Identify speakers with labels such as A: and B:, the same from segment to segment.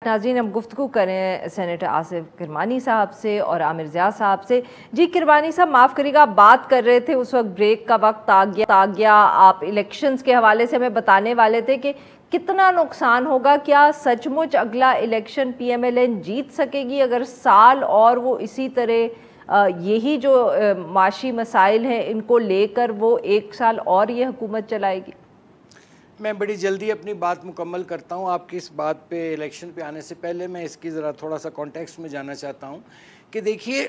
A: ناظرین اب گفتگو کریں سینیٹر آصف کرمانی صاحب سے اور عامر ضیاء صاحب سے۔ جی کرمانی صاحب معاف کریے گا، آپ بات کر رہے تھے اس وقت بریک کا وقت آ گیا، آپ الیکشنز کے حوالے سے ہمیں بتانے والے تھے کہ کتنا نقصان ہوگا، کیا سچ مچ اگلا election P M L N جیت سکے گی اگر سال اور وہ اسی طرح یہی جو معاشی مسائل ہیں ان کو لے کر وہ ایک سال اور یہ حکومت چلائے گی؟
B: میں بڑی جلدی اپنی بات مکمل کرتا ہوں۔ آپ کی اس بات پہ الیکشن پہ آنے سے پہلے میں اس کی ذرا تھوڑا سا کانٹیکسٹ میں جانا چاہتا ہوں کہ دیکھیے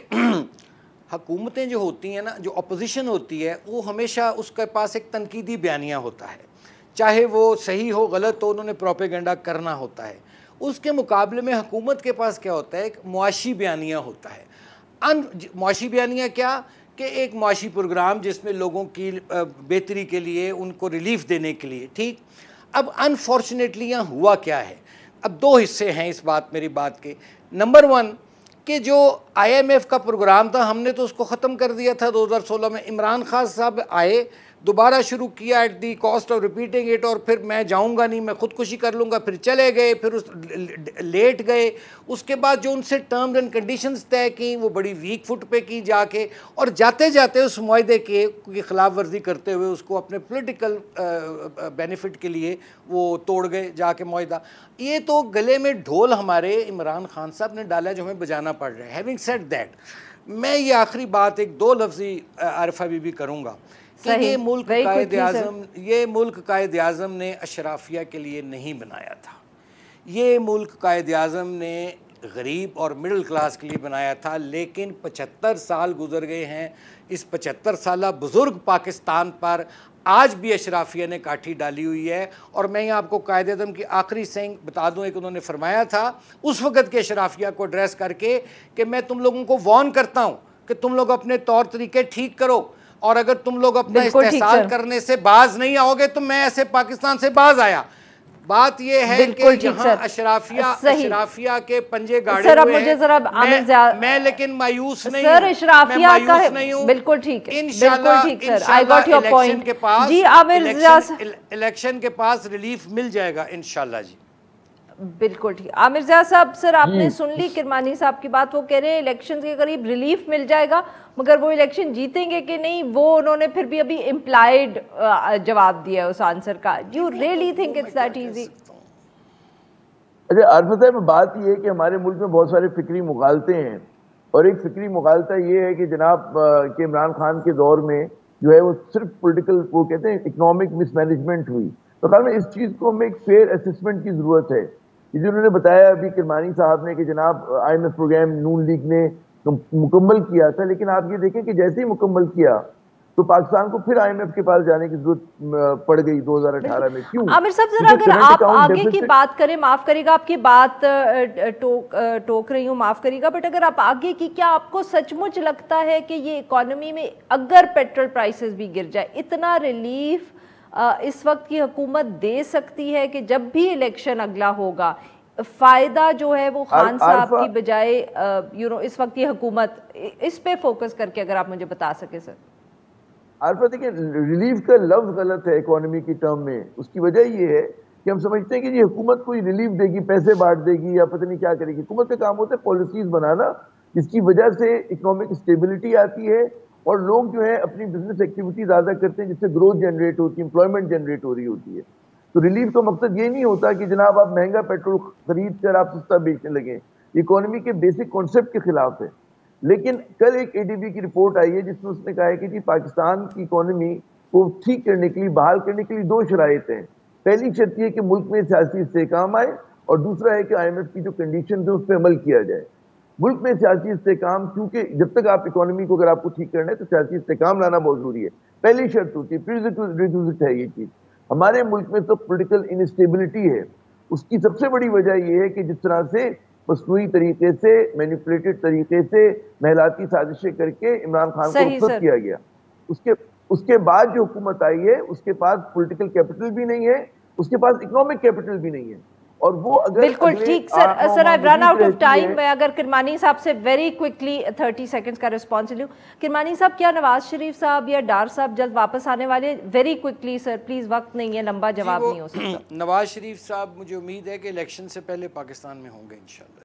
B: حکومتیں جو ہوتی ہیں نا، جو اپوزیشن ہوتی ہے وہ ہمیشہ اس کے پاس ایک تنقیدی بیانیہ ہوتا ہے، چاہے وہ صحیح ہو غلط ہو، انہوں نے پروپیگنڈا کرنا ہوتا ہے۔ اس کے مقابلے میں حکومت کے پاس کیا ہوتا ہے؟ ایک معاشی بیانیہ ہوتا ہے۔ معاشی بیانیہ کیا کہ ایک معاشی پروگرام جس میں لوگوں کی بہتری کے لیے، ان کو ریلیف دینے کے لیے، ٹھیک۔ اب انفارچونیٹلی یہاں ہوا کیا ہے؟ اب دو حصے ہیں اس میری بات کے۔ نمبر 1 کہ جو آئی ایم ایف کا پروگرام تھا ہم نے تو اس کو ختم کر دیا تھا 2016 میں۔ عمران خان صاحب آئے، دوبارہ شروع کیا at the cost of repeating it, اور پھر میں جاؤں گا نہیں، میں خودکشی کر لوں گا، پھر چلے گئے، پھر لیٹ گئے۔ اس کے بعد جو ان سے ٹرمز اینڈ کنڈیشنز طے کی وہ بڑی ویک فٹ پہ کی جا کے، اور جاتے جاتے اس معاہدے کی خلاف ورزی کرتے ہوئے اس کو اپنے پولیٹیکل بینیفٹ کے لیے وہ توڑ گئے جا کے معاہدہ۔ یہ تو گلے میں ڈھول ہمارے عمران خان صاحب نے ڈالا جو ہمیں بجانا پڑ رہا ہے۔ ہیونگ سیڈ دیٹ، میں یہ آخری بات ایک 2 لفظی عارفہ بی بی کروں گا کہ یہ ملک قائد اعظم نے اشرافیہ کے لیے نہیں بنایا تھا، یہ ملک قائد اعظم نے غریب اور مڈل کلاس کے لیے بنایا تھا۔ لیکن 75 سال گزر گئے ہیں، اس 75 سالہ بزرگ پاکستان پر آج بھی اشرافیہ نے کاٹھی ڈالی ہوئی ہے۔ اور میں یہ آپ کو قائد اعظم کی آخری سینگ بتا دوں، ایک انہوں نے فرمایا تھا اس وقت کے اشرافیہ کو ایڈریس کر کے کہ میں تم لوگوں کو وارن کرتا ہوں کہ تم لوگ اپنے طور طریقے ٹھیک کرو، اور اگر تم لوگ اپنا استحصال کرنے سے باز نہیں آؤ گے تو میں ایسے پاکستان سے باز آیا۔ بات یہ ہے کہ جہاں اشرافیہ کے پنجے گاڑے ہوئے ہیں، میں لیکن مایوس نہیں ہوں،
A: بالکل ٹھیک ہے،
B: انشاءاللہ الیکشن کے پاس ریلیف مل جائے گا انشاءاللہ۔ جی
A: بالکل ٹھیک۔ عامر ضیاء صاحب، سر آپ نے سن لی کرمانی صاحب کی بات، وہ کہہ رہے ہیں الیکشن کے قریب ریلیف مل جائے گا، مگر وہ الیکشن جیتیں گے کہ نہیں وہ انہوں نے پھر بھی ابھی امپلائیڈ جواب دیا ہے اس آنسر کا۔ Do you really think it's that easy؟
C: اچھا عارفہ صاحب، بات یہ ہے کہ ہمارے ملک میں بہت سارے فکری مغالطے ہیں، اور ایک فکری مغالطہ یہ ہے کہ جناب کہ عمران خان کے دور میں جو ہے وہ صرف پولیٹیکل، وہ کہتے ہیں اکنامک مس مینجمنٹ ہوئی۔ تو خیال میں اس چیز کو ہمیں ایک فیئر اسسمنٹ کی ضرورت ہے۔ جو انہوں نے بتایا ابھی کرمانی صاحب نے کہ جناب I M F program Noon league نے مکمل کیا تھا، لیکن آپ یہ دیکھیں کہ جیسے ہی مکمل کیا تو پاکستان کو پھر آئی ایم ایف کے پاس جانے کی ضرورت پڑ گئی 2018 میں۔ کیوں؟
A: عامر صاحب ذرا اگر آپ آگے کی بات کریں، معاف کریے گا آپ کی بات ٹوک رہی ہوں، معاف کریے گا، بٹ اگر آپ آگے کی، کیا آپ کو سچ مچ لگتا ہے کہ یہ اکانومی میں اگر پیٹرول پرائسز بھی گر جائے اتنا ریلیف اس وقت کی حکومت دے سکتی ہے کہ جب بھی الیکشن اگلا ہوگا فائدہ جو ہے وہ خان صاحب کی بجائے اس وقت کی حکومت، اس پہ فوکس کر کے اگر آپ مجھے بتا سکے سر؟
C: عارفہ دیکھیں، ریلیف کا لفظ غلط ہے اکانومی کی ٹرم میں۔ اس کی وجہ یہ ہے کہ ہم سمجھتے ہیں کہ یہ حکومت کوئی ریلیف دے گی، پیسے بانٹ دے گی یا پتہ نہیں کیا کرے گی۔ حکومت کا کام ہوتا ہے پالیسیز بنانا جس کی وجہ سے اکنامک اسٹیبلٹی آتی ہے اور لوگ جو ہے اپنی بزنس ایکٹیویٹی زیادہ کرتے ہیں، جس سے گروتھ جنریٹ ہوتی ہے، امپلائمنٹ جنریٹ ہو رہی ہوتی ہے۔ تو ریلیف کا مقصد یہ نہیں ہوتا کہ جناب آپ مہنگا پیٹرول خرید کر آپ سستا بیچنے لگیں، یہ اکانومی کے بیسک کانسیپٹ کے خلاف ہے۔ لیکن کل ایک اے ڈی بی کی رپورٹ آئی ہے جس میں اس نے کہا ہے کہ جی پاکستان کی اکانومی کو ٹھیک کرنے کے لیے، بحال کرنے کے لیے 2 شرائط ہیں۔ پہلی شرط یہ کہ ملک میں سیاسی استحکام آئے، اور دوسرا ہے کہ آئی ایم ایف کی جو کنڈیشنز ہیں اس پہ عمل کیا جائے۔ ملک میں سیاسی استحکام، کیونکہ جب تک آپ اکانومی کو اگر آپ کو ٹھیک کرنا ہے تو سیاسی استحکام لانا بہت ضروری ہے، پہلی شرط ہوتی ہے، پریریکوزٹ ہے یہ چیز۔ ہمارے ملک میں تو پولیٹیکل انسٹیبلٹی ہے، اس کی سب سے بڑی وجہ یہ ہے کہ جس طرح سے مصنوعی طریقے سے، مینیپولیٹڈ طریقے سے محلاتی سازشیں کر کے عمران خان کو رخصت کیا گیا۔ اس کے بعد جو حکومت آئی ہے اس کے پاس پولیٹیکل کیپٹل بھی نہیں ہے، اس کے پاس اکنامک کیپٹل بھی نہیں ہے۔ اور وہ اگر
A: بالکل ٹھیک سر آئی رن آؤٹ آف ٹائم. میں اگر کرمانی صاحب سے ویری کوئکلی 30 سیکنڈز کا رسپانس لوں. کرمانی صاحب کیا نواز شریف صاحب یا ڈار صاحب جلد واپس آنے والے؟ ویری کوئکلی سر پلیز, وقت نہیں ہے, لمبا جواب نہیں ہو سکتا.
B: نواز شریف صاحب مجھے امید ہے کہ الیکشن سے پہلے پاکستان میں ہوں گے انشاءاللہ.